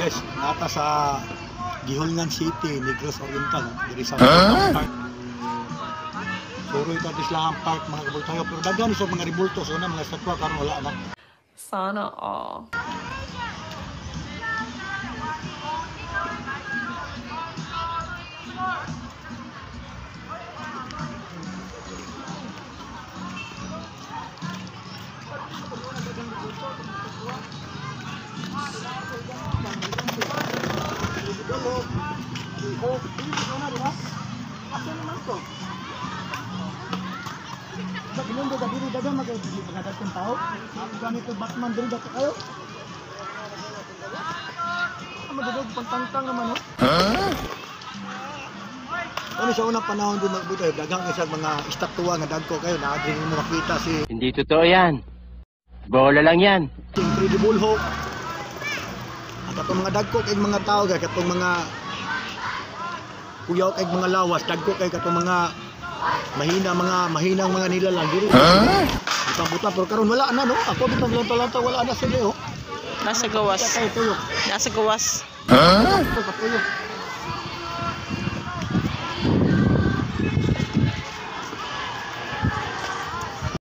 guys, nata sa Gihulngan City, Negros Oriental, diri sa Park. Suroy ta Bislahan Park mga kabultayo, pero daghan sa mga ribulto so na mga estatwa karon wala na. Sana all. Sa ginundo da diri dagan magadag kong tao. Ako ganito Batman diri dapat kayo. Magdudog pantangtang naman oh. Ano sa unang panahon din magbutay, daghang isa mga estatwa nga dagko kayo na adring mo makita si Hindi totoo yan. Bola lang yan. Incredible Hulk. At atong mga dagko kay mga tao kay katong mga kuyaw kay mga lawas, dagko kay katong mga mahinang mga nilalang diri. Buta pero karon wala na no. Ako bitang lanta wala na sila oh. Nasa gawas. Kay tuyo. Nasa gawas. Patuyo.